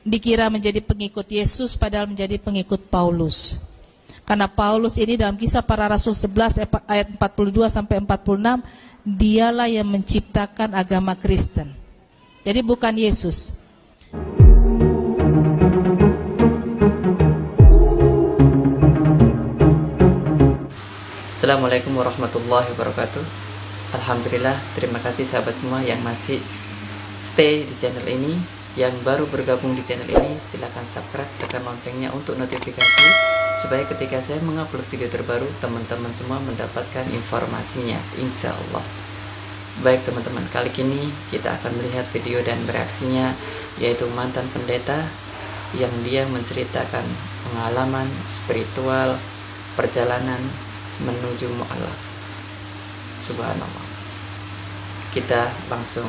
dikira menjadi pengikut Yesus padahal menjadi pengikut Paulus. Karena Paulus ini dalam Kisah Para Rasul 11 ayat 42 sampai 46, dialah yang menciptakan agama Kristen. Jadi bukan Yesus. Assalamualaikum warahmatullahi wabarakatuh. Alhamdulillah, terima kasih sahabat semua yang masih stay di channel ini. Yang baru bergabung di channel ini, silahkan subscribe, tekan loncengnya untuk notifikasi, supaya ketika saya mengupload video terbaru, teman-teman semua mendapatkan informasinya, insya Allah. Baik teman-teman, kali ini kita akan melihat video dan bereaksinya, yaitu mantan pendeta yang dia menceritakan pengalaman spiritual perjalanan menuju mu'alaf. Subhanallah. Kita langsung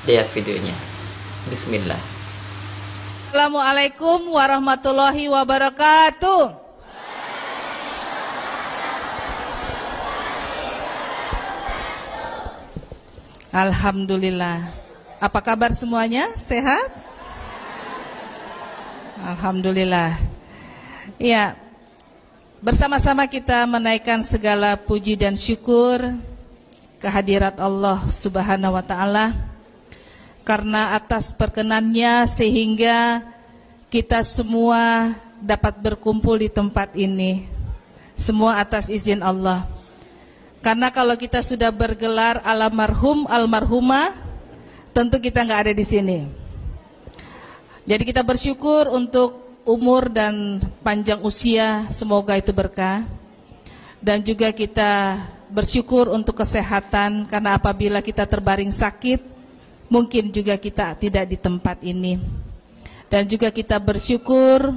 lihat videonya. Bismillah. Assalamualaikum warahmatullahi wabarakatuh. Alhamdulillah. Apa kabar semuanya? Sehat? Alhamdulillah. Ya, bersama-sama kita menaikkan segala puji dan syukur kehadirat Allah Subhanahu wa Ta'ala, karena atas perkenannya sehingga kita semua dapat berkumpul di tempat ini. Semua atas izin Allah. Karena kalau kita sudah bergelar almarhum, almarhumah, tentu kita nggak ada di sini. Jadi kita bersyukur untuk umur dan panjang usia, semoga itu berkah. Dan juga kita bersyukur untuk kesehatan, karena apabila kita terbaring sakit, mungkin juga kita tidak di tempat ini. Dan juga kita bersyukur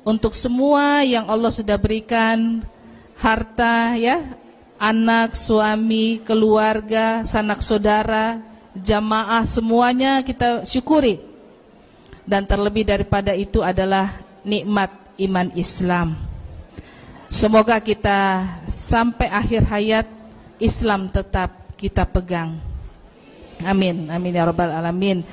untuk semua yang Allah sudah berikan harta, ya, anak, suami, keluarga, sanak saudara, jamaah, semuanya kita syukuri. Dan terlebih daripada itu adalah nikmat iman Islam. Semoga kita sampai akhir hayat Islam tetap kita pegang. Amin, amin ya rabbal alamin.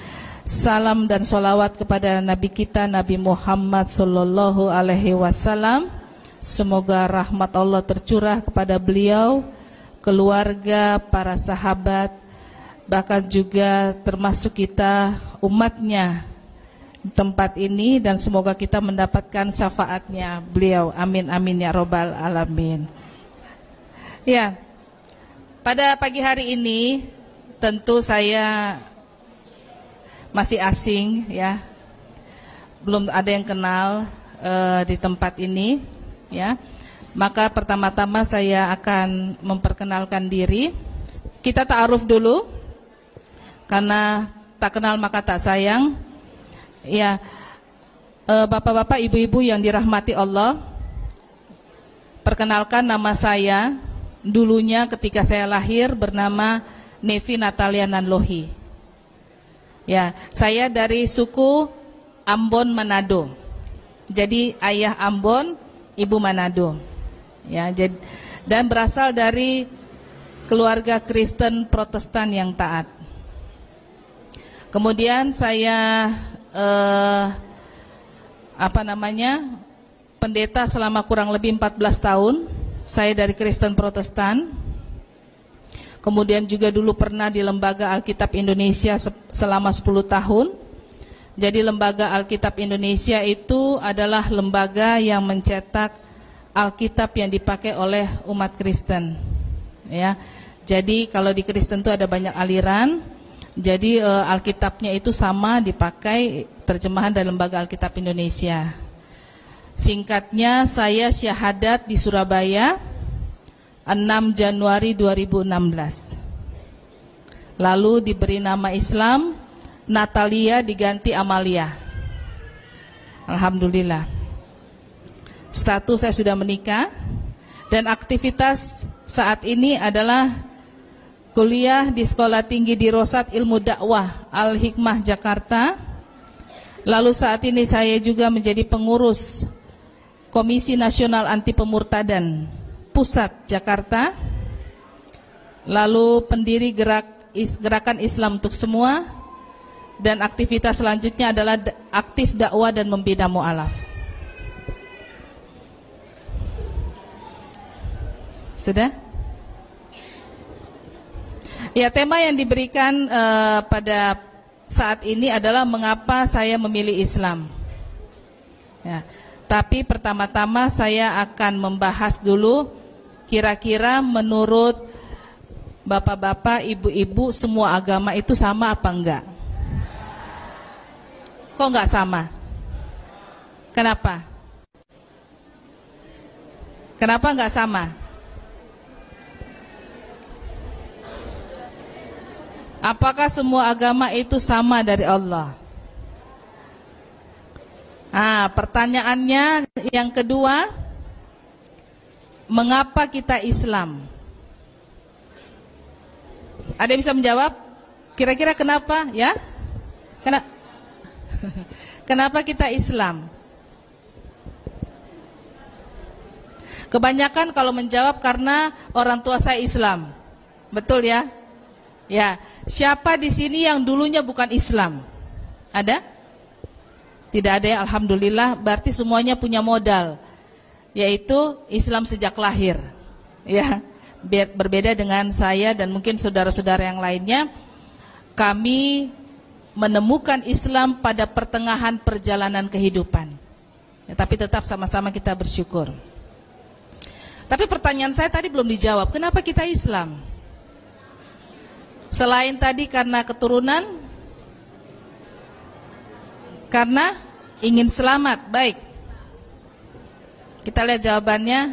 Salam dan sholawat kepada Nabi kita, Nabi Muhammad sallallahu alaihi wasallam. Semoga rahmat Allah tercurah kepada beliau, keluarga, para sahabat, bahkan juga termasuk kita umatnya di tempat ini, dan semoga kita mendapatkan syafaatnya beliau. Amin, amin ya rabbal alamin. Ya, pada pagi hari ini tentu saya masih asing, ya, belum ada yang kenal di tempat ini, ya. Maka pertama-tama saya akan memperkenalkan diri. Kita ta'aruf dulu, karena tak kenal maka tak sayang. Ya, bapak-bapak, ibu-ibu yang dirahmati Allah, perkenalkan, nama saya dulunya ketika saya lahir bernama Nevi Natalia Nanlohi. Ya, saya dari suku Ambon Manado. Jadi ayah Ambon, ibu Manado. Ya, dan berasal dari keluarga Kristen Protestan yang taat. Kemudian saya pendeta selama kurang lebih 14 tahun. Saya dari Kristen Protestan. Kemudian juga dulu pernah di Lembaga Alkitab Indonesia selama 10 tahun. Jadi Lembaga Alkitab Indonesia itu adalah lembaga yang mencetak Alkitab yang dipakai oleh umat Kristen. Ya, jadi kalau di Kristen itu ada banyak aliran. Jadi Alkitabnya itu sama dipakai terjemahan dari Lembaga Alkitab Indonesia. Singkatnya, saya syahadat di Surabaya 6 Januari 2016. Lalu diberi nama Islam, Natalia diganti Amalia. Alhamdulillah. Status saya sudah menikah, dan aktivitas saat ini adalah kuliah di Sekolah Tinggi Dirosat Ilmu Dakwah Al-Hikmah Jakarta. Lalu saat ini saya juga menjadi pengurus Komisi Nasional Anti Pemurtadan Pusat Jakarta, lalu pendiri Gerakan Islam untuk Semua, Dan aktivitas selanjutnya adalah aktif dakwah dan membina mu'alaf. Sudah? Ya, tema yang diberikan pada saat ini adalah mengapa saya memilih Islam. Ya, tapi pertama-tama saya akan membahas dulu kira-kira menurut bapak-bapak, ibu-ibu, semua agama itu sama apa enggak? Kok enggak sama? Kenapa? Kenapa enggak sama? Apakah semua agama itu sama dari Allah? Pertanyaannya yang kedua, mengapa kita Islam? Ada yang bisa menjawab? Kira-kira kenapa? Ya? Kenapa kita Islam? Kebanyakan kalau menjawab karena orang tua saya Islam. Betul ya? Ya, siapa di sini yang dulunya bukan Islam? Ada? Tidak ada ya, alhamdulillah. Berarti semuanya punya modal, yaitu Islam sejak lahir. Ya, berbeda dengan saya dan mungkin saudara-saudara yang lainnya. Kami menemukan Islam pada pertengahan perjalanan kehidupan. Ya, tapi tetap sama-sama kita bersyukur. Tapi pertanyaan saya tadi belum dijawab. Kenapa kita Islam? Selain tadi karena keturunan, karena ingin selamat. Baik, kita lihat jawabannya.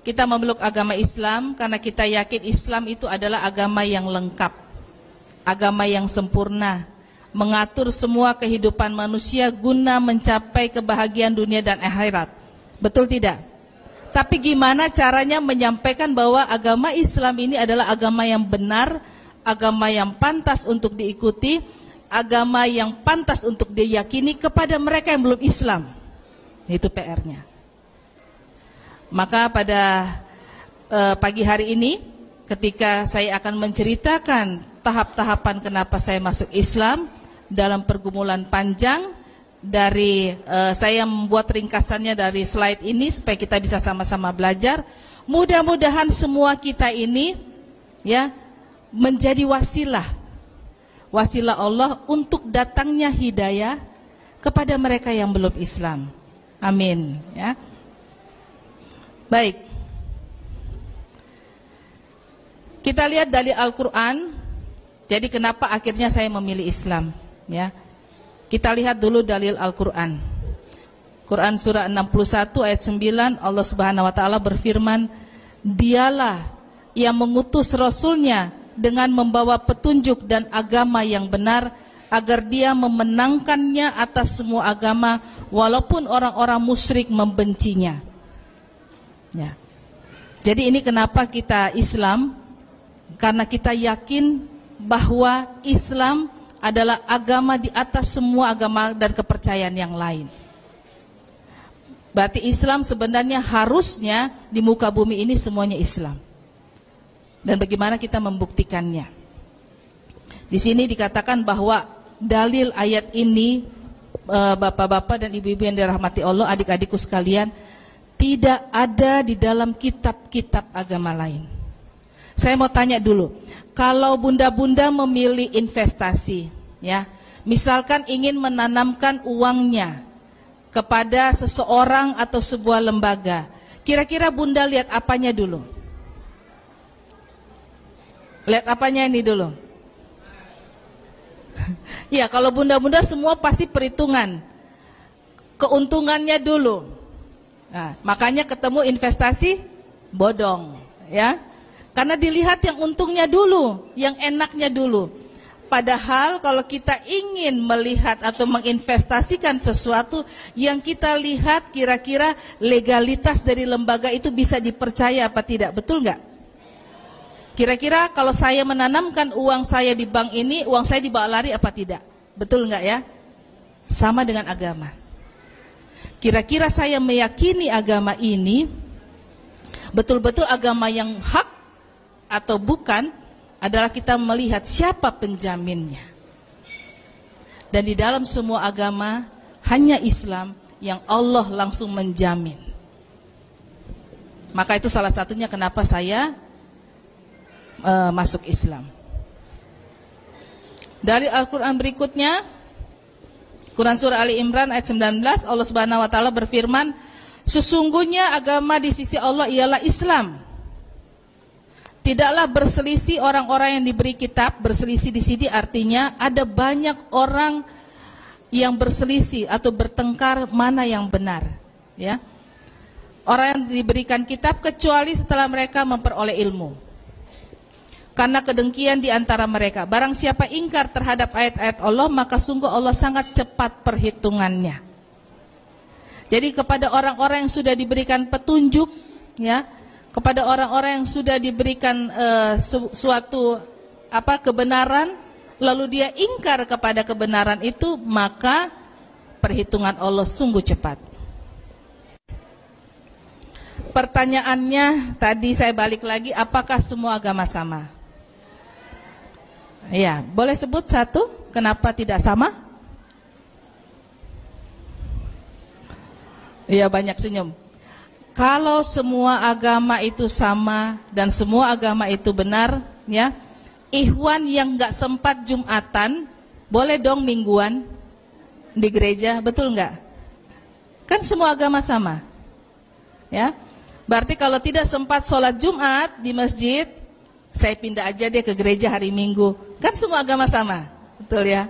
Kita memeluk agama Islam karena kita yakin Islam itu adalah agama yang lengkap, agama yang sempurna, mengatur semua kehidupan manusia guna mencapai kebahagiaan dunia dan akhirat. Betul tidak? Tapi gimana caranya menyampaikan bahwa agama Islam ini adalah agama yang benar, agama yang pantas untuk diikuti, agama yang pantas untuk diyakini kepada mereka yang belum Islam. Itu PR-nya. Maka pada pagi hari ini, ketika saya akan menceritakan tahap-tahapan kenapa saya masuk Islam dalam pergumulan panjang, dari saya membuat ringkasannya dari slide ini supaya kita bisa sama-sama belajar. Mudah-mudahan semua kita ini ya menjadi wasilah Allah untuk datangnya hidayah kepada mereka yang belum Islam. Amin ya. Baik. Kita lihat dari Al-Qur'an. Jadi kenapa akhirnya saya memilih Islam ya? Kita lihat dulu dalil Al-Qur'an. Quran surah 61 ayat 9, Allah Subhanahu wa taala berfirman, "Dialah yang mengutus rasulnya dengan membawa petunjuk dan agama yang benar agar dia memenangkannya atas semua agama walaupun orang-orang musyrik membencinya." Ya. Jadi ini kenapa kita Islam? Karena kita yakin bahwa Islam adalah agama di atas semua agama dan kepercayaan yang lain. Berarti Islam sebenarnya harusnya di muka bumi ini semuanya Islam. Dan bagaimana kita membuktikannya? Di sini dikatakan bahwa dalil ayat ini, bapak-bapak dan ibu-ibu yang dirahmati Allah, adik-adikku sekalian, tidak ada di dalam kitab-kitab agama lain. Saya mau tanya dulu, kalau bunda-bunda memilih investasi, ya, misalkan ingin menanamkan uangnya kepada seseorang atau sebuah lembaga, kira-kira bunda lihat apanya dulu? Lihat apanya ini dulu? Ya, kalau bunda-bunda semua pasti perhitungan keuntungannya dulu. Nah, makanya ketemu investasi bodong, ya. Karena dilihat yang untungnya dulu, yang enaknya dulu. Padahal kalau kita ingin melihat atau menginvestasikan sesuatu, yang kita lihat kira-kira legalitas dari lembaga itu bisa dipercaya apa tidak, betul nggak? Kira-kira kalau saya menanamkan uang saya di bank ini, uang saya dibawa lari apa tidak? Betul nggak ya? Sama dengan agama. Kira-kira saya meyakini agama ini betul-betul agama yang hak atau bukan, adalah kita melihat siapa penjaminnya. Dan di dalam semua agama hanya Islam yang Allah langsung menjamin. Maka itu salah satunya kenapa saya masuk Islam. Dari Al-Quran berikutnya, Quran Surah Ali Imran ayat 19, Allah Subhanahu Wa Taala berfirman, sesungguhnya agama di sisi Allah ialah Islam. Tidaklah berselisih orang-orang yang diberi kitab. Berselisih di sini artinya ada banyak orang yang berselisih atau bertengkar mana yang benar, ya. Orang yang diberikan kitab kecuali setelah mereka memperoleh ilmu. Karena kedengkian di antara mereka. Barang siapa ingkar terhadap ayat-ayat Allah, maka sungguh Allah sangat cepat perhitungannya. Jadi kepada orang-orang yang sudah diberikan petunjuk, ya, kepada orang-orang yang sudah diberikan suatu kebenaran, lalu dia ingkar kepada kebenaran itu, maka perhitungan Allah sungguh cepat. Pertanyaannya tadi saya balik lagi, apakah semua agama sama? Ya, boleh sebut satu, kenapa tidak sama? Iya, banyak senyum. Kalau semua agama itu sama dan semua agama itu benar, ya, ikhwan yang nggak sempat Jumatan, boleh dong mingguan di gereja, betul nggak? Kan semua agama sama, ya. Berarti kalau tidak sempat sholat Jumat di masjid, saya pindah aja deh ke gereja hari Minggu. Kan semua agama sama, betul ya?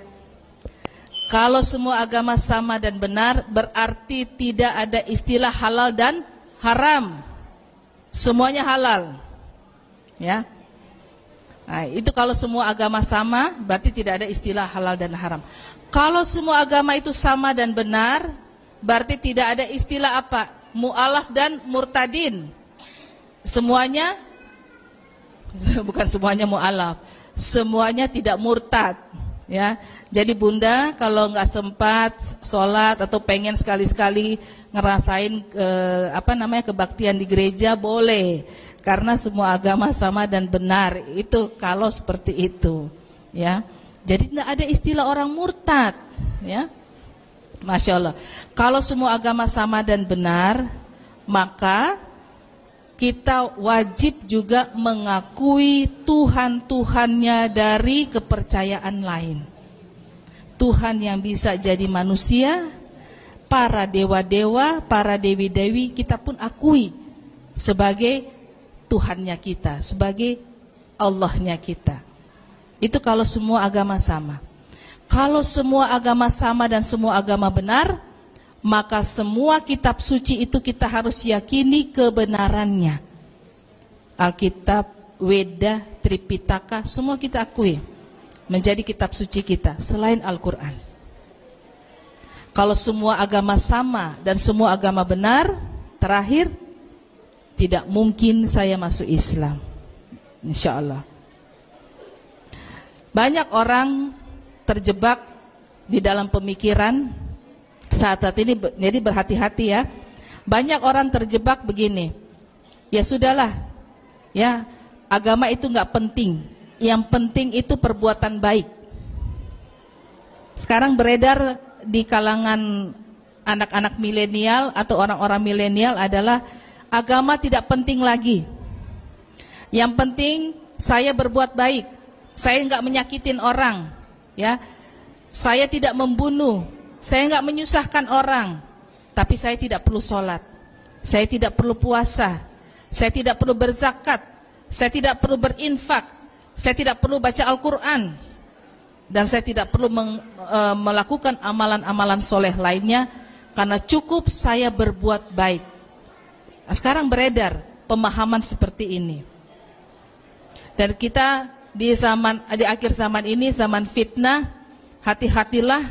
Kalau semua agama sama dan benar, berarti tidak ada istilah halal dan haram. Semuanya halal, ya. Nah, itu kalau semua agama sama, berarti tidak ada istilah halal dan haram. Kalau semua agama itu sama dan benar, berarti tidak ada istilah apa? Mu'alaf dan murtadin. Semuanya, bukan semuanya mu'alaf, semuanya tidak murtad, ya. Jadi bunda kalau nggak sempat sholat atau pengen sekali-sekali ngerasain kebaktian di gereja, boleh, karena semua agama sama dan benar. Itu kalau seperti itu, ya. Jadi tidak ada istilah orang murtad, ya. Masya Allah. Kalau semua agama sama dan benar, maka kita wajib juga mengakui Tuhan-Tuhannya dari kepercayaan lain. Tuhan yang bisa jadi manusia, para dewa-dewa, para dewi-dewi, kita pun akui sebagai Tuhannya kita, sebagai Allahnya kita. Itu kalau semua agama sama. Kalau semua agama sama dan semua agama benar, maka semua kitab suci itu kita harus yakini kebenarannya. Alkitab, Weda, Tripitaka, semua kita akui menjadi kitab suci kita selain Al-Quran. Kalau semua agama sama dan semua agama benar, terakhir, tidak mungkin saya masuk Islam, insya Allah. Banyak orang terjebak di dalam pemikiran saat ini, jadi berhati-hati ya. Banyak orang terjebak begini, ya sudahlah, ya agama itu nggak penting, yang penting itu perbuatan baik. Sekarang beredar di kalangan anak-anak milenial atau orang-orang milenial adalah agama tidak penting lagi. Yang penting saya berbuat baik, saya nggak menyakitin orang, ya, saya tidak membunuh, saya nggak menyusahkan orang, tapi saya tidak perlu sholat, saya tidak perlu puasa, saya tidak perlu berzakat, saya tidak perlu berinfak, saya tidak perlu baca Al-Quran, dan saya tidak perlu melakukan amalan-amalan soleh lainnya, karena cukup saya berbuat baik. Nah, sekarang beredar pemahaman seperti ini, dan kita di akhir zaman ini, zaman fitnah, hati-hatilah,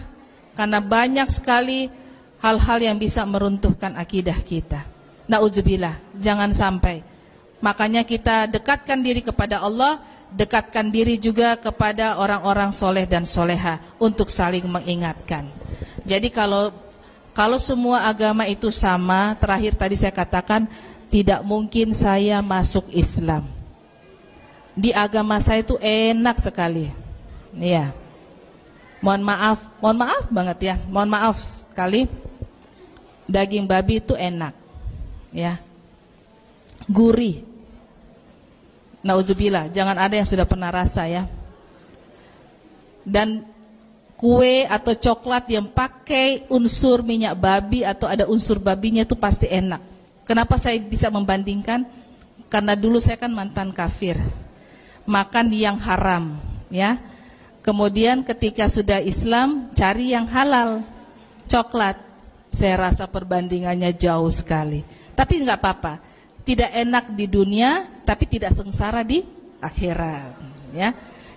karena banyak sekali hal-hal yang bisa meruntuhkan akidah kita. Na'udzubillah, jangan sampai. Makanya kita dekatkan diri kepada Allah, dekatkan diri juga kepada orang-orang soleh dan soleha untuk saling mengingatkan. Jadi kalau semua agama itu sama, terakhir tadi saya katakan, tidak mungkin saya masuk Islam. Di agama saya itu enak sekali, ya. mohon maaf banget ya, mohon maaf sekali, daging babi itu enak, ya, gurih. Nauzubillah, jangan ada yang sudah pernah rasa ya. Dan kue atau coklat yang pakai unsur minyak babi atau ada unsur babinya itu pasti enak. Kenapa saya bisa membandingkan? Karena dulu saya kan mantan kafir, makan yang haram, ya. Kemudian ketika sudah Islam, cari yang halal, coklat. Saya rasa perbandingannya jauh sekali. Tapi nggak apa-apa, tidak enak di dunia, tapi tidak sengsara di akhirat, ya.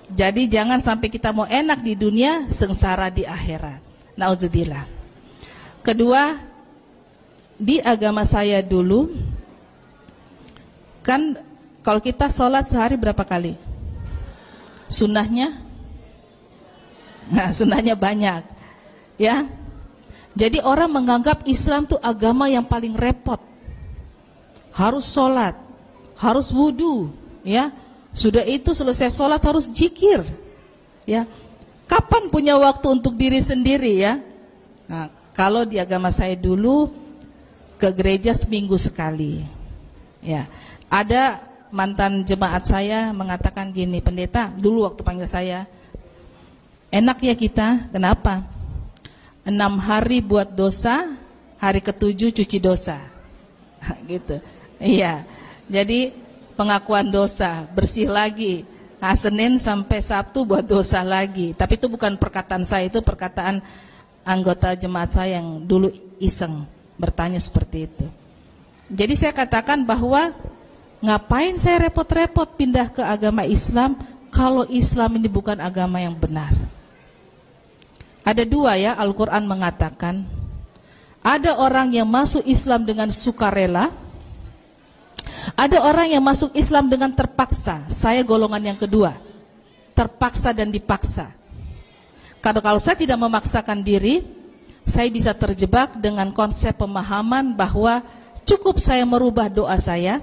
Jadi jangan sampai kita mau enak di dunia, sengsara di akhirat. Nauzubillah. Kedua, di agama saya dulu, kan kalau kita sholat sehari berapa kali? Sunnahnya? Nah, sunnahnya banyak, ya. Jadi orang menganggap Islam itu agama yang paling repot. Harus sholat, harus wudu, ya. Sudah itu selesai sholat harus zikir, ya. Kapan punya waktu untuk diri sendiri, ya? Nah, kalau di agama saya dulu ke gereja seminggu sekali, ya. Ada mantan jemaat saya mengatakan gini, pendeta dulu waktu panggil saya, enak ya kita, kenapa? 6 hari buat dosa, hari ke-7 cuci dosa, gitu. Iya, jadi pengakuan dosa, bersih lagi. Nah, Senin sampai Sabtu buat dosa lagi. Tapi itu bukan perkataan saya, itu perkataan anggota jemaat saya yang dulu iseng bertanya seperti itu. Jadi saya katakan bahwa ngapain saya repot-repot pindah ke agama Islam kalau Islam ini bukan agama yang benar. Ada dua ya, Al-Quran mengatakan ada orang yang masuk Islam dengan sukarela, ada orang yang masuk Islam dengan terpaksa. Saya golongan yang kedua, terpaksa dan dipaksa. Karena kalau saya tidak memaksakan diri, saya bisa terjebak dengan konsep pemahaman bahwa cukup saya merubah doa saya,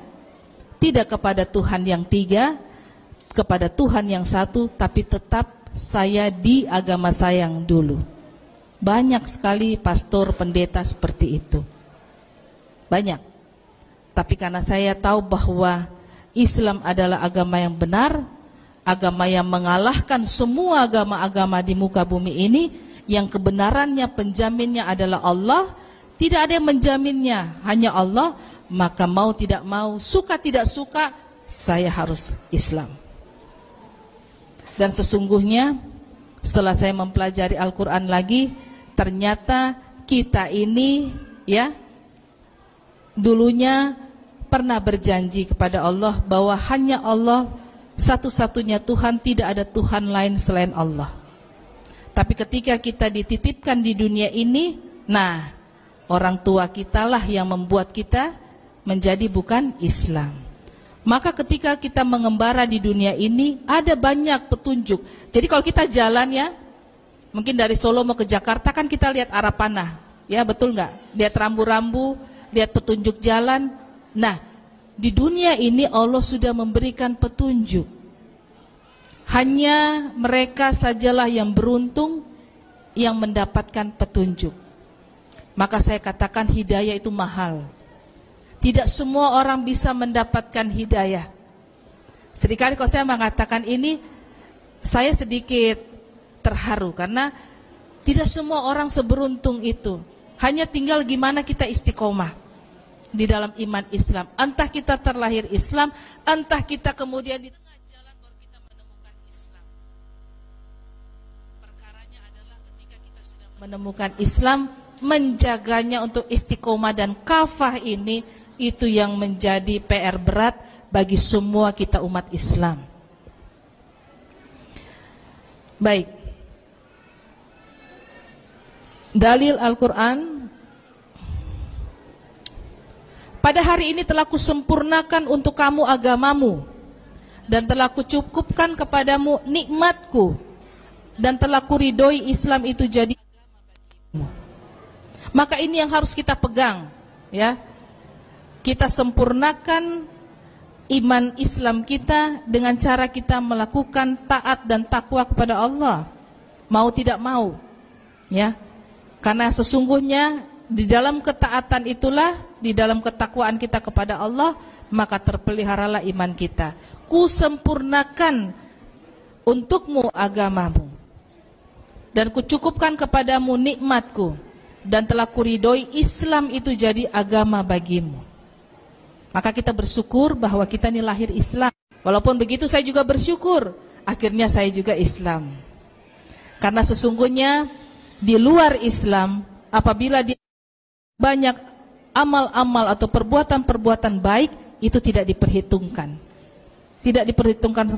tidak kepada Tuhan yang tiga, kepada Tuhan yang satu, tapi tetap saya di agama saya yang dulu. Banyak sekali pastor, pendeta seperti itu, banyak. Tapi karena saya tahu bahwa Islam adalah agama yang benar, agama yang mengalahkan semua agama-agama di muka bumi ini, yang kebenarannya penjaminnya adalah Allah, tidak ada yang menjaminnya, hanya Allah. Maka mau tidak mau, suka tidak suka, saya harus Islam. Dan sesungguhnya setelah saya mempelajari Al-Quran lagi, ternyata kita ini ya dulunya pernah berjanji kepada Allah bahwa hanya Allah satu-satunya Tuhan, tidak ada Tuhan lain selain Allah. Tapi ketika kita dititipkan di dunia ini, nah, orang tua kitalah yang membuat kita menjadi bukan Islam. Maka ketika kita mengembara di dunia ini, ada banyak petunjuk. Jadi kalau kita jalan ya, mungkin dari Solo mau ke Jakarta kan kita lihat arah panah, ya betul nggak? Lihat rambu-rambu, lihat petunjuk jalan. Nah, di dunia ini Allah sudah memberikan petunjuk. Hanya mereka sajalah yang beruntung yang mendapatkan petunjuk. Maka saya katakan hidayah itu mahal. Tidak semua orang bisa mendapatkan hidayah. Seringkali kalau saya mengatakan ini, saya sedikit terharu karena tidak semua orang seberuntung itu. Hanya tinggal gimana kita istiqomah di dalam iman Islam. Entah kita terlahir Islam, entah kita kemudian di tengah jalan baru kita menemukan Islam. Perkaranya adalah ketika kita sudah menemukan Islam, menjaganya untuk istiqomah dan kafah ini, itu yang menjadi PR berat bagi semua kita umat Islam. Baik. Dalil Al-Quran, pada hari ini telah kusempurnakan untuk kamu agamamu, dan telah kucukupkan kepadamu nikmatku, dan telah kuridhoi Islam itu jadi agama bagimu. Maka ini yang harus kita pegang, ya. Kita sempurnakan iman Islam kita dengan cara kita melakukan taat dan takwa kepada Allah. mau tidak mau, ya. Karena sesungguhnya di dalam ketaatan itulah, di dalam ketakwaan kita kepada Allah, maka terpeliharalah iman kita. Kusempurnakan untukmu agamamu, dan kucukupkan kepadamu nikmatku, dan telah kuridhoi Islam itu jadi agama bagimu. Maka kita bersyukur bahwa kita ini lahir Islam. Walaupun begitu saya juga bersyukur, akhirnya saya juga Islam. Karena sesungguhnya di luar Islam, apabila dia banyak amal-amal atau perbuatan-perbuatan baik, itu tidak diperhitungkan. Tidak diperhitungkan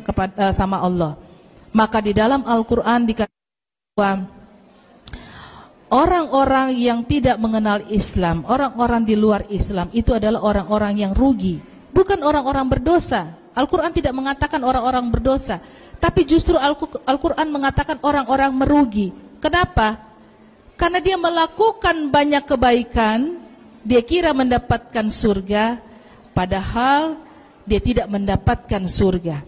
sama Allah. Maka di dalam Al-Quran dikatakan bahwa orang-orang yang tidak mengenal Islam, orang-orang di luar Islam, itu adalah orang-orang yang rugi, bukan orang-orang berdosa. Al-Quran tidak mengatakan orang-orang berdosa, tapi justru Al-Quran mengatakan orang-orang merugi. Kenapa? Karena dia melakukan banyak kebaikan, dia kira mendapatkan surga, padahal dia tidak mendapatkan surga.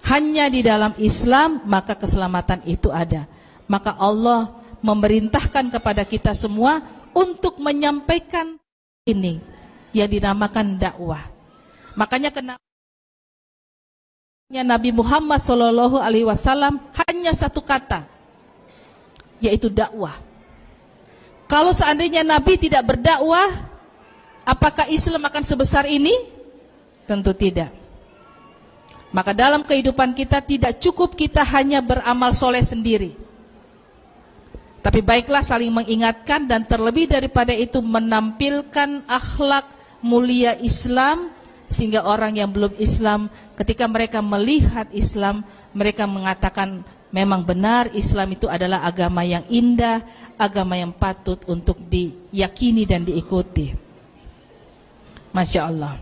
Hanya di dalam Islam maka keselamatan itu ada. Maka Allah memerintahkan kepada kita semua untuk menyampaikan ini yang dinamakan dakwah. Makanya kenapa Nabi Muhammad SAW hanya satu kata, yaitu dakwah. Kalau seandainya Nabi tidak berdakwah, apakah Islam akan sebesar ini? Tentu tidak. Maka dalam kehidupan kita tidak cukup kita hanya beramal soleh sendiri, tapi baiklah saling mengingatkan, dan terlebih daripada itu menampilkan akhlak mulia Islam, sehingga orang yang belum Islam ketika mereka melihat Islam, mereka mengatakan memang benar Islam itu adalah agama yang indah, agama yang patut untuk diyakini dan diikuti. Masya Allah.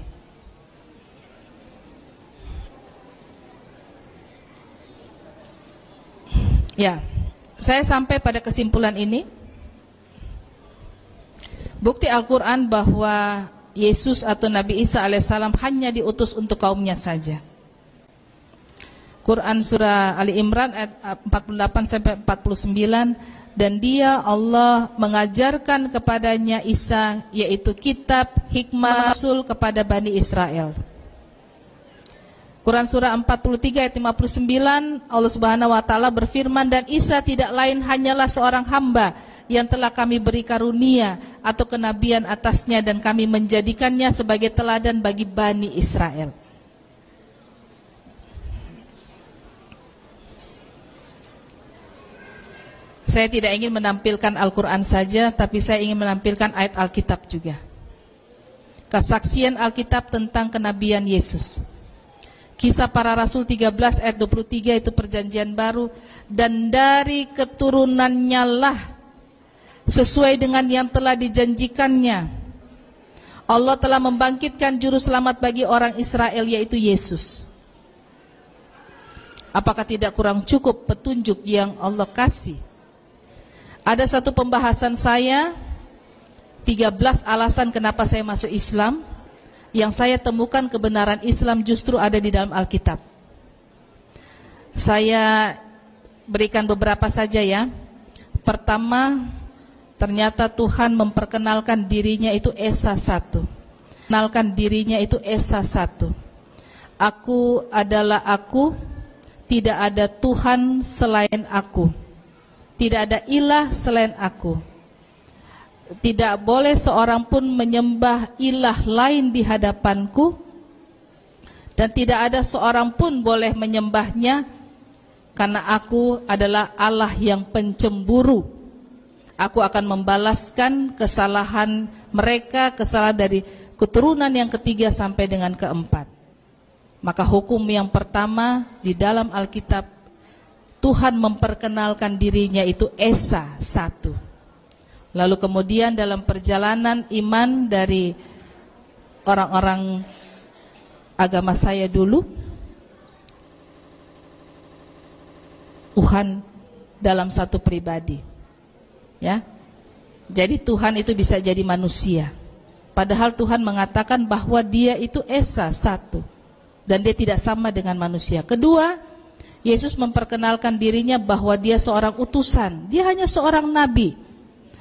Ya, saya sampai pada kesimpulan ini. Bukti Al-Quran bahwa Yesus atau Nabi Isa alaihissalam hanya diutus untuk kaumnya saja. Quran surah Ali Imran ayat 48-49, dan dia Allah mengajarkan kepadanya Isa, yaitu kitab, hikmah, rasul kepada Bani Israel. Quran surah 43 ayat 59, Allah Subhanahu wa taala berfirman, dan Isa tidak lain hanyalah seorang hamba yang telah kami beri karunia atau kenabian atasnya, dan kami menjadikannya sebagai teladan bagi Bani Israel. Saya tidak ingin menampilkan Al-Quran saja, tapi saya ingin menampilkan ayat Alkitab juga. Kesaksian Alkitab tentang kenabian Yesus. Kisah Para Rasul 13 ayat 23 itu perjanjian baru, dan dari keturunannya lah, sesuai dengan yang telah dijanjikannya, Allah telah membangkitkan juru selamat bagi orang Israel, yaitu Yesus. Apakah tidak kurang cukup petunjuk yang Allah kasih? Ada satu pembahasan saya, 13 alasan kenapa saya masuk Islam. Yang saya temukan kebenaran Islam justru ada di dalam Alkitab. Saya berikan beberapa saja ya. Pertama, ternyata Tuhan memperkenalkan dirinya itu Esa satu. Kenalkan dirinya itu Esa satu. Aku adalah aku, tidak ada Tuhan selain aku. Tidak ada ilah selain aku. Tidak boleh seorang pun menyembah ilah lain di hadapanku, dan tidak ada seorang pun boleh menyembahnya, karena aku adalah Allah yang pencemburu. Aku akan membalaskan kesalahan mereka, kesalahan dari keturunan yang ketiga sampai dengan keempat. Maka hukum yang pertama di dalam Alkitab, Tuhan memperkenalkan dirinya itu Esa satu. Lalu kemudian dalam perjalanan iman dari orang-orang agama saya dulu, Tuhan dalam satu pribadi, ya. Jadi Tuhan itu bisa jadi manusia, padahal Tuhan mengatakan bahwa dia itu Esa satu, dan dia tidak sama dengan manusia. Kedua, Yesus memperkenalkan dirinya bahwa dia seorang utusan. Dia hanya seorang nabi.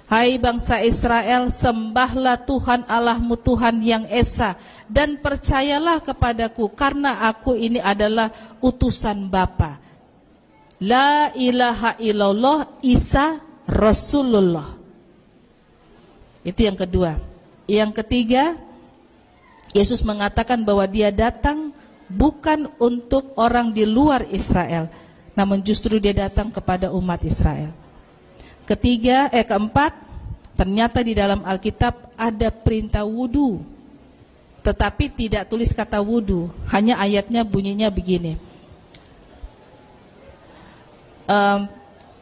Hai bangsa Israel, sembahlah Tuhan Allahmu, Tuhan yang Esa, dan percayalah kepadaku, karena aku ini adalah utusan Bapa. La ilaha illallah, Isa Rasulullah. Itu yang kedua. Yang ketiga, Yesus mengatakan bahwa dia datang bukan untuk orang di luar Israel, namun justru dia datang kepada umat Israel. Keempat, ternyata di dalam Alkitab ada perintah wudu, tetapi tidak tulis kata wudu, hanya ayatnya bunyinya begini.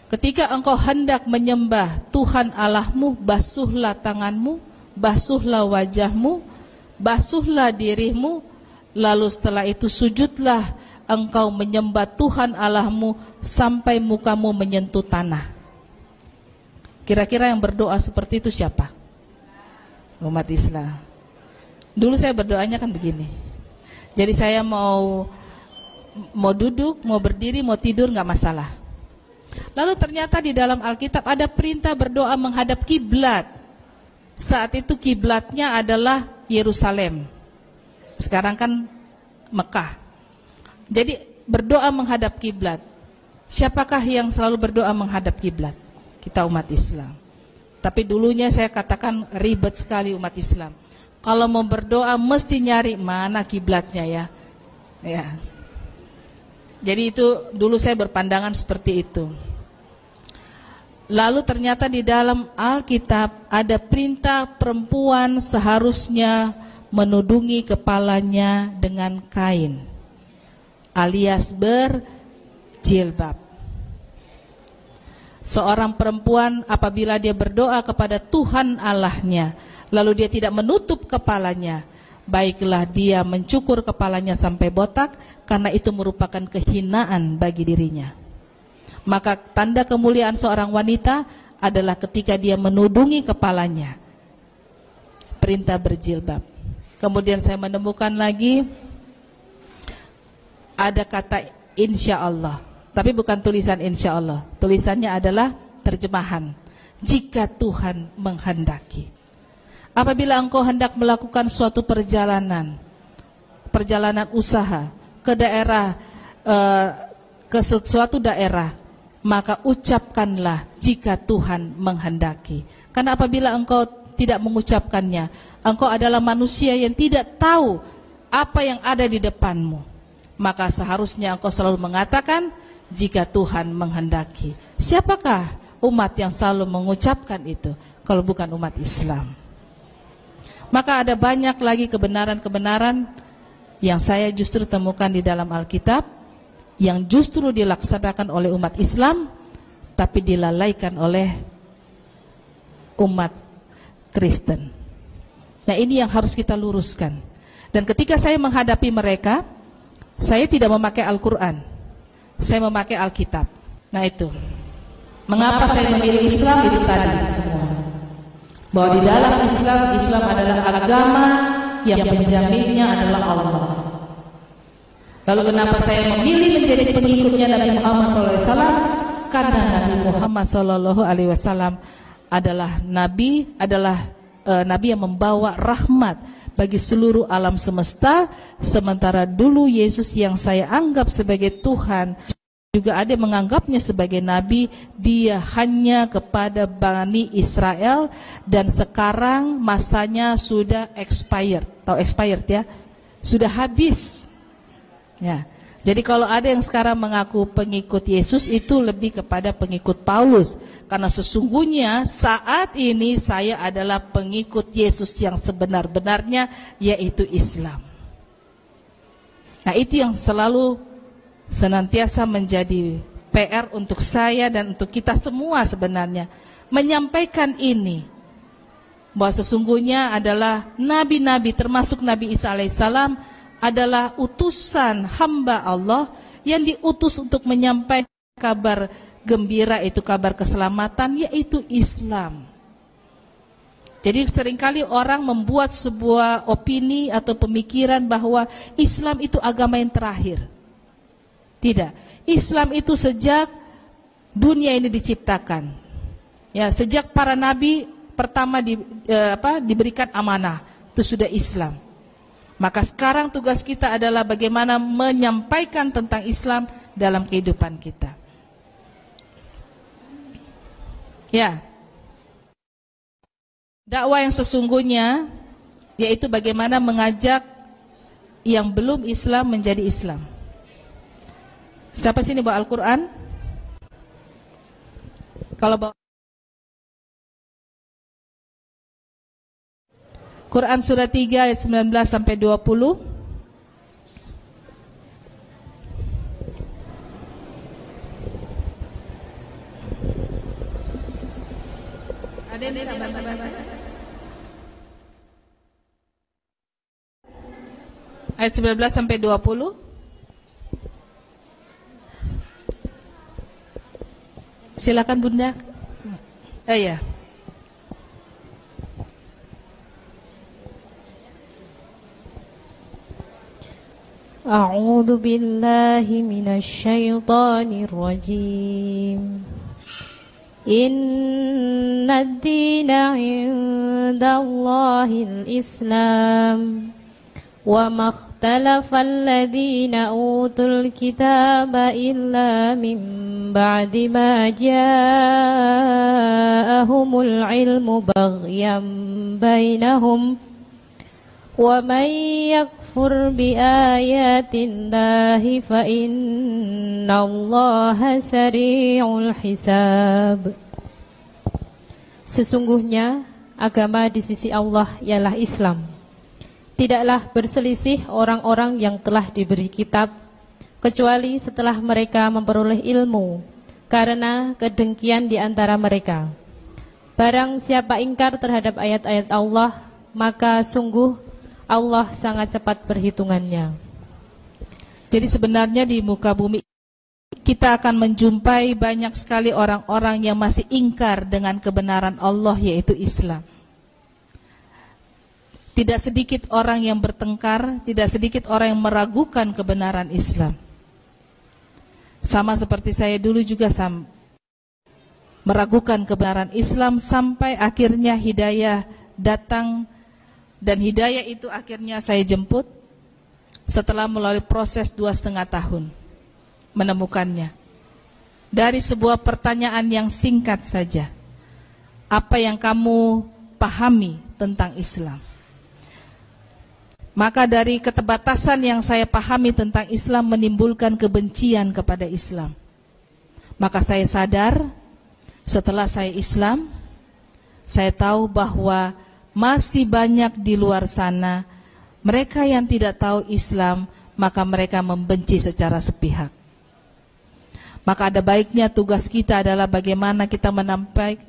Ketika engkau hendak menyembah Tuhan Allahmu, basuhlah tanganmu, basuhlah wajahmu, basuhlah dirimu, lalu setelah itu sujudlah engkau menyembah Tuhan Allahmu sampai mukamu menyentuh tanah. Kira-kira yang berdoa seperti itu siapa? Umat Islam. Dulu saya berdoanya kan begini. Jadi saya mau duduk, mau berdiri, mau tidur nggak masalah. Lalu ternyata di dalam Alkitab ada perintah berdoa menghadap kiblat. Saat itu kiblatnya adalah Yerusalem. Sekarang kan Mekah. Jadi berdoa menghadap kiblat. Siapakah yang selalu berdoa menghadap kiblat? Kita umat Islam. Tapi dulunya saya katakan ribet sekali umat Islam. Kalau mau berdoa mesti nyari mana kiblatnya ya. Ya. Jadi itu dulu saya berpandangan seperti itu. Lalu ternyata di dalam Alkitab ada perintah perempuan seharusnya menudungi kepalanya dengan kain, alias berjilbab. Seorang perempuan apabila dia berdoa kepada Tuhan Allahnya, lalu dia tidak menutup kepalanya, baiklah dia mencukur kepalanya sampai botak, karena itu merupakan kehinaan bagi dirinya. Maka tanda kemuliaan seorang wanita adalah ketika dia menudungi kepalanya. Perintah berjilbab. Kemudian saya menemukan lagi ada kata insya Allah, tapi bukan tulisan insya Allah. Tulisannya adalah terjemahan. Jika Tuhan menghendaki. Apabila engkau hendak melakukan suatu perjalanan usaha ke daerah, ke suatu daerah, maka ucapkanlah jika Tuhan menghendaki. Karena apabila engkau tidak mengucapkannya, engkau adalah manusia yang tidak tahu apa yang ada di depanmu. Maka seharusnya engkau selalu mengatakan jika Tuhan menghendaki. Siapakah umat yang selalu mengucapkan itu kalau bukan umat Islam? Maka ada banyak lagi kebenaran-kebenaran yang saya justru temukan di dalam Alkitab, yang justru dilaksanakan oleh umat Islam, tapi dilalaikan oleh umat Kristen. Nah, ini yang harus kita luruskan. Dan ketika saya menghadapi mereka, saya tidak memakai Al-Quran, saya memakai Alkitab. Nah itu, mengapa saya memilih Islam itu tadi semua. Bahwa di dalam Islam adalah agama yang penjaminnya adalah Allah. Lalu kenapa saya memilih menjadi pengikutnya Nabi Muhammad SAW? Karena Nabi Muhammad SAW adalah nabi yang membawa rahmat bagi seluruh alam semesta. Sementara dulu Yesus yang saya anggap sebagai Tuhan, juga ada yang menganggapnya sebagai nabi, dia hanya kepada Bani Israel, dan sekarang masanya sudah expired. Tahu expired ya? Sudah habis. Ya. Jadi kalau ada yang sekarang mengaku pengikut Yesus, itu lebih kepada pengikut Paulus. Karena sesungguhnya saat ini saya adalah pengikut Yesus yang sebenar-benarnya, yaitu Islam. Nah, itu yang selalu senantiasa menjadi PR untuk saya dan untuk kita semua sebenarnya. Menyampaikan ini, bahwa sesungguhnya adalah nabi-nabi, termasuk Nabi Isa alaihissalam, adalah utusan hamba Allah yang diutus untuk menyampaikan kabar gembira, itu kabar keselamatan, yaitu Islam. Jadi seringkali orang membuat sebuah opini atau pemikiran bahwa Islam itu agama yang terakhir. Tidak. Islam itu sejak dunia ini diciptakan. Ya, sejak para nabi pertama diberikan amanah, itu sudah Islam. Maka sekarang tugas kita adalah bagaimana menyampaikan tentang Islam dalam kehidupan kita. Ya. Dakwah yang sesungguhnya yaitu bagaimana mengajak yang belum Islam menjadi Islam. Siapa sini bawa Al-Quran? Kalau bawa Quran surah 3 ayat 19 sampai 20. Ada yang bisa baca? Ayat 19 sampai 20. Silakan Bunda. Ya. A'udzu billahi minasyaitonir rajim. Inna ad-dina 'indallahil Islam. Wa makhtalafal ladzina utul kitaba illa min ba'di ma ja'ahumul ilmu baghyan bainahum. Wa man yakfur bi ayatillahi fa innallaha sari'ul hisab. Sesungguhnya agama di sisi Allah ialah Islam. Tidaklah berselisih orang-orang yang telah diberi kitab kecuali setelah mereka memperoleh ilmu karena kedengkian di antara mereka. Barang siapa ingkar terhadap ayat-ayat Allah, maka sungguh Allah sangat cepat perhitungannya. Jadi sebenarnya di muka bumi kita akan menjumpai banyak sekali orang-orang yang masih ingkar dengan kebenaran Allah, yaitu Islam. Tidak sedikit orang yang bertengkar, tidak sedikit orang yang meragukan kebenaran Islam. Sama seperti saya dulu juga meragukan kebenaran Islam sampai akhirnya hidayah datang. Dan hidayah itu akhirnya saya jemput setelah melalui proses 2,5 tahun menemukannya. Dari sebuah pertanyaan yang singkat saja. Apa yang kamu pahami tentang Islam? Maka dari keterbatasan yang saya pahami tentang Islam menimbulkan kebencian kepada Islam. Maka saya sadar setelah saya Islam, saya tahu bahwa masih banyak di luar sana mereka yang tidak tahu Islam, maka mereka membenci secara sepihak. Maka ada baiknya tugas kita adalah bagaimana kita menampilkan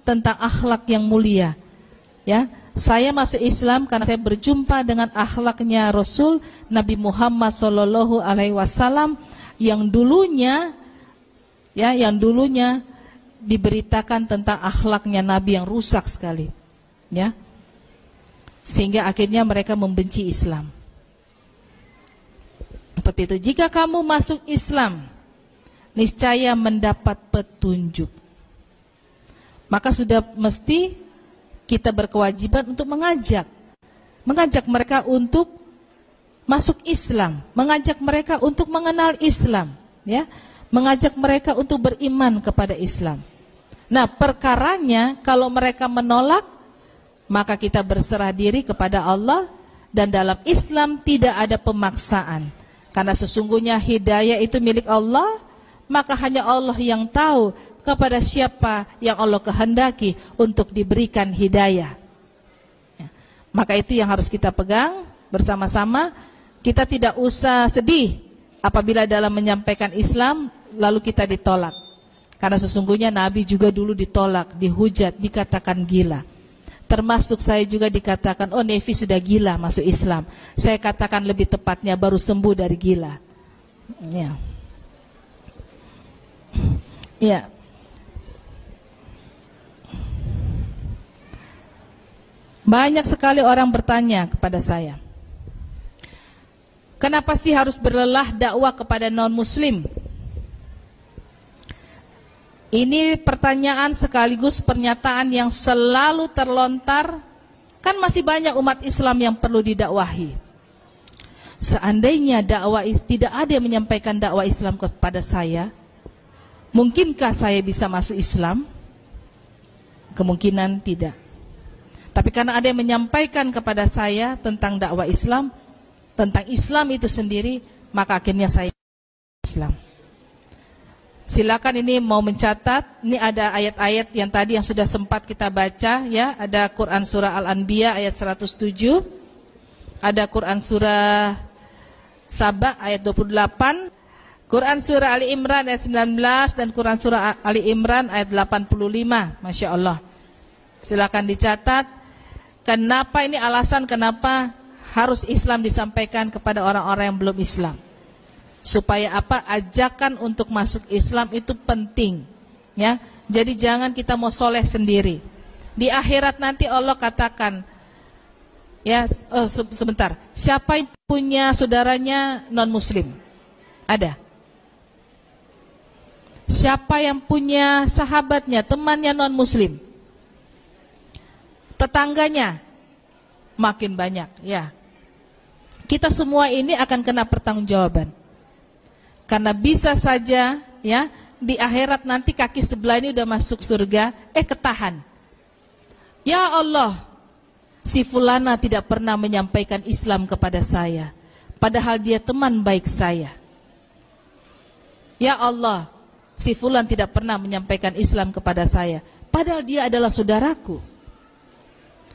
tentang akhlak yang mulia. Ya, saya masuk Islam karena saya berjumpa dengan akhlaknya Rasul Nabi Muhammad SAW yang dulunya diberitakan tentang akhlaknya Nabi yang rusak sekali, ya, sehingga akhirnya mereka membenci Islam. Seperti itu. Jika kamu masuk Islam, niscaya mendapat petunjuk. Maka sudah mesti kita berkewajiban untuk mengajak mereka untuk masuk Islam, mengajak mereka untuk mengenal Islam, ya, mengajak mereka untuk beriman kepada Islam. Nah, perkaranya kalau mereka menolak, maka kita berserah diri kepada Allah, dan dalam Islam tidak ada pemaksaan. Karena sesungguhnya hidayah itu milik Allah, maka hanya Allah yang tahu kepada siapa yang Allah kehendaki untuk diberikan hidayah. Ya. Maka itu yang harus kita pegang bersama-sama. Kita tidak usah sedih apabila dalam menyampaikan Islam lalu kita ditolak. Karena sesungguhnya Nabi juga dulu ditolak, dihujat, dikatakan gila. Termasuk saya juga dikatakan, oh Nevi sudah gila masuk Islam. Saya katakan lebih tepatnya baru sembuh dari gila. Ya. Ya. Banyak sekali orang bertanya kepada saya, Kenapa sih harus berlelah dakwah kepada non-muslim? Ini pertanyaan sekaligus pernyataan yang selalu terlontar. Kan masih banyak umat Islam yang perlu didakwahi. Seandainya tidak ada yang menyampaikan dakwah Islam kepada saya, mungkinkah saya bisa masuk Islam? Kemungkinan tidak. Tapi karena ada yang menyampaikan kepada saya tentang dakwah Islam, tentang Islam itu sendiri, maka akhirnya saya Islam. Silakan ini mau mencatat, ini ada ayat-ayat yang tadi yang sudah sempat kita baca ya, ada Quran surah Al-Anbiya ayat 107, ada Quran surah Saba ayat 28, Quran surah Ali Imran ayat 19 dan Quran surah Ali Imran ayat 85. Masya Allah. Silakan dicatat. Kenapa ini alasan kenapa harus Islam disampaikan kepada orang-orang yang belum Islam? Supaya apa? Ajakan untuk masuk Islam itu penting, ya. Jadi jangan kita mau soleh sendiri. Di akhirat nanti Allah katakan, ya, sebentar. Siapa yang punya saudaranya non Muslim? Ada. Siapa yang punya sahabatnya, temannya non Muslim? Tetangganya? Makin banyak, ya. Kita semua ini akan kena pertanggungjawaban. Karena bisa saja ya di akhirat nanti kaki sebelah ini udah masuk surga, ketahan. Ya Allah, si fulana tidak pernah menyampaikan Islam kepada saya, padahal dia teman baik saya. Ya Allah, si fulan tidak pernah menyampaikan Islam kepada saya, padahal dia adalah saudaraku.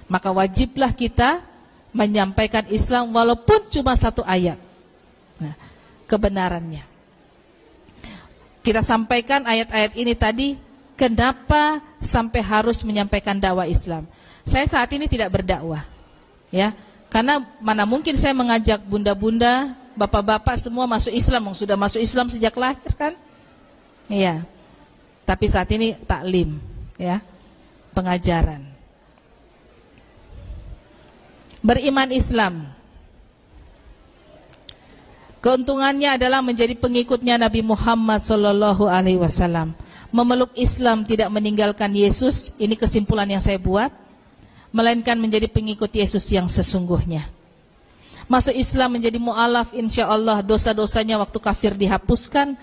Maka wajiblah kita menyampaikan Islam walaupun cuma satu ayat. Nah, kebenarannya. Kita sampaikan ayat-ayat ini tadi, kenapa sampai harus menyampaikan dakwah Islam? Saya saat ini tidak berdakwah, ya, karena mana mungkin saya mengajak bunda-bunda, bapak-bapak semua masuk Islam, sudah masuk Islam sejak lahir kan? Iya. Tapi saat ini taklim, ya, pengajaran. Beriman Islam. Keuntungannya adalah menjadi pengikutnya Nabi Muhammad SAW. Memeluk Islam tidak meninggalkan Yesus, ini kesimpulan yang saya buat, melainkan menjadi pengikut Yesus yang sesungguhnya. Masuk Islam menjadi mu'alaf, insya Allah dosa-dosanya waktu kafir dihapuskan,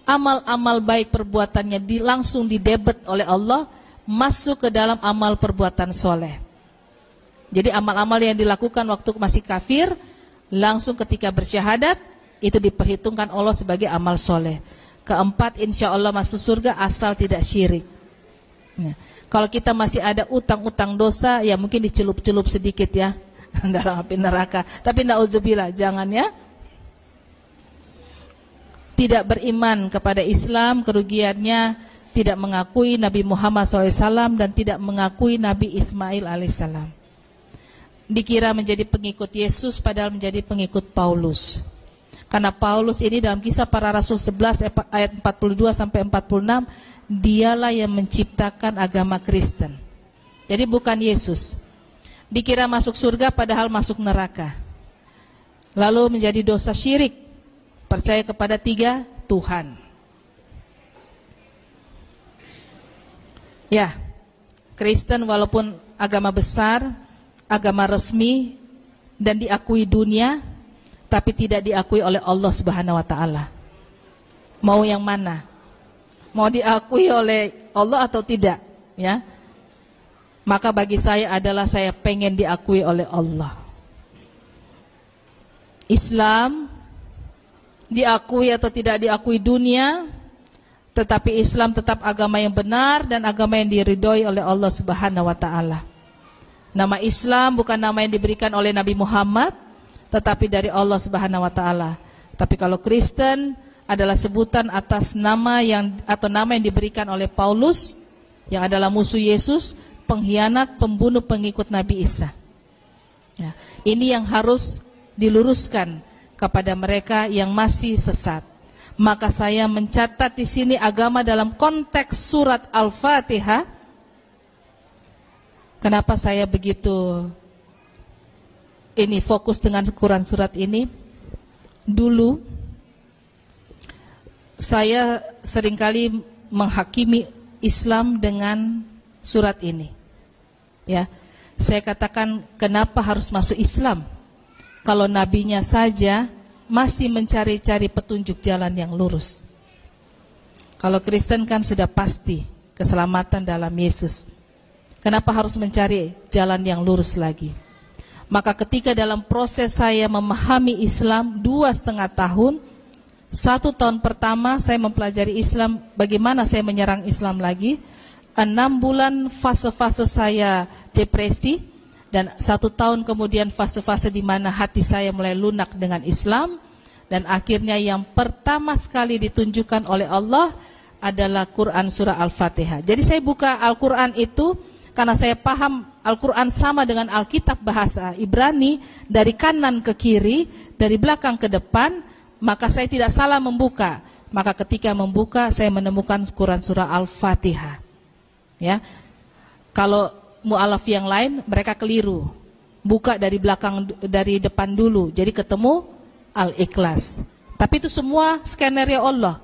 amal-amal baik perbuatannya langsung didebet oleh Allah, masuk ke dalam amal perbuatan soleh. Jadi amal-amal yang dilakukan waktu masih kafir, langsung ketika bersyahadat, itu diperhitungkan Allah sebagai amal soleh. Keempat, insya Allah masuk surga asal tidak syirik. Nah, kalau kita masih ada utang-utang dosa, ya mungkin dicelup-celup sedikit ya dalam api neraka. Tapi na'udzubillah, jangan ya. Tidak beriman kepada Islam, kerugiannya tidak mengakui Nabi Muhammad SAW dan tidak mengakui Nabi Ismail alaihissalam. Dikira menjadi pengikut Yesus padahal menjadi pengikut Paulus. Karena Paulus ini dalam Kisah Para Rasul 11 ayat 42 sampai 46, dialah yang menciptakan agama Kristen. Jadi bukan Yesus. Dikira masuk surga padahal masuk neraka. Lalu menjadi dosa syirik, percaya kepada 3 Tuhan. Ya, Kristen walaupun agama besar, agama resmi dan diakui dunia, tapi tidak diakui oleh Allah Subhanahu wa taala. Mau yang mana? Mau diakui oleh Allah atau tidak, ya? Maka bagi saya adalah saya pengen diakui oleh Allah. Islam diakui atau tidak diakui dunia, tetapi Islam tetap agama yang benar dan agama yang diridhoi oleh Allah Subhanahu wa taala. Nama Islam bukan nama yang diberikan oleh Nabi Muhammad, tetapi dari Allah Subhanahu wa taala. Tapi kalau Kristen adalah sebutan atas nama yang diberikan oleh Paulus yang adalah musuh Yesus, pengkhianat, pembunuh pengikut Nabi Isa. Ya, ini yang harus diluruskan kepada mereka yang masih sesat. Maka saya mencatat di sini agama dalam konteks surat Al-Fatihah. Kenapa saya begitu fokus dengan Quran surat ini? dulu saya seringkali menghakimi Islam dengan surat ini. Ya, saya katakan, kenapa harus masuk Islam kalau nabinya saja masih mencari-cari petunjuk jalan yang lurus? Kalau Kristen kan sudah pasti keselamatan dalam Yesus. Kenapa harus mencari jalan yang lurus lagi? Maka ketika dalam proses saya memahami Islam 2,5 tahun, 1 tahun pertama saya mempelajari Islam, bagaimana saya menyerang Islam lagi. 6 bulan fase-fase saya depresi, dan 1 tahun kemudian fase-fase di mana hati saya mulai lunak dengan Islam. Dan akhirnya yang pertama sekali ditunjukkan oleh Allah adalah Quran surah Al-Fatihah. Jadi saya buka Al-Quran itu karena saya paham Al-Quran sama dengan Alkitab bahasa Ibrani, dari kanan ke kiri, dari belakang ke depan, maka saya tidak salah membuka. Maka ketika membuka saya menemukan Quran surah Al-Fatihah. Ya, kalau mu'alaf yang lain mereka keliru, buka dari belakang, dari depan dulu, jadi ketemu Al-Ikhlas. Tapi itu semua skenario Allah.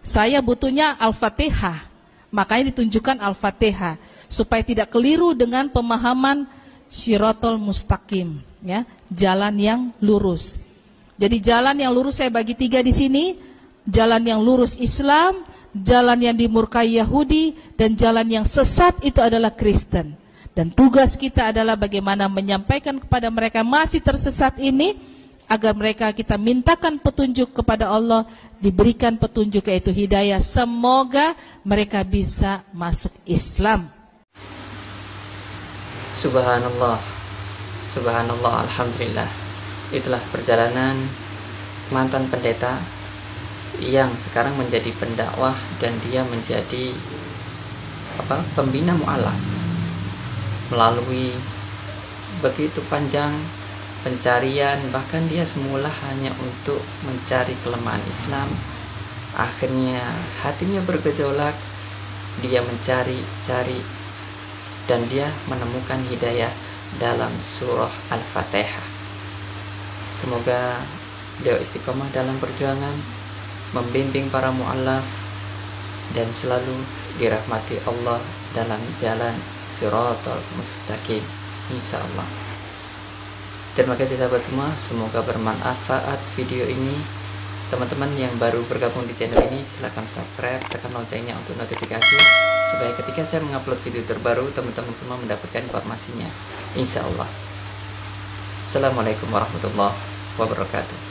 Saya butuhnya Al-Fatihah, makanya ditunjukkan Al-Fatihah supaya tidak keliru dengan pemahaman Shiratal Mustaqim, ya, jalan yang lurus. Jadi jalan yang lurus saya bagi 3 di sini. Jalan yang lurus Islam, jalan yang dimurkai Yahudi, dan jalan yang sesat itu adalah Kristen. Dan tugas kita adalah bagaimana menyampaikan kepada mereka masih tersesat ini, agar mereka kita mintakan petunjuk kepada Allah, diberikan petunjuk yaitu hidayah. Semoga mereka bisa masuk Islam. Subhanallah, subhanallah, alhamdulillah. Itulah perjalanan mantan pendeta yang sekarang menjadi pendakwah, dan dia menjadi pembina mu'alaf melalui begitu panjang pencarian. Bahkan dia semula hanya untuk mencari kelemahan Islam. Akhirnya hatinya bergejolak, dia mencari-cari, dan dia menemukan hidayah dalam surah Al-Fatihah. Semoga beliau istiqomah dalam perjuangan, membimbing para mu'alaf, dan selalu dirahmati Allah dalam jalan Shiratal Mustaqim, insyaallah. Terima kasih sahabat semua, semoga bermanfaat video ini. Teman-teman yang baru bergabung di channel ini, silahkan subscribe, tekan loncengnya untuk notifikasi, supaya ketika saya mengupload video terbaru, teman-teman semua mendapatkan informasinya, insya Allah. Assalamualaikum warahmatullahi wabarakatuh.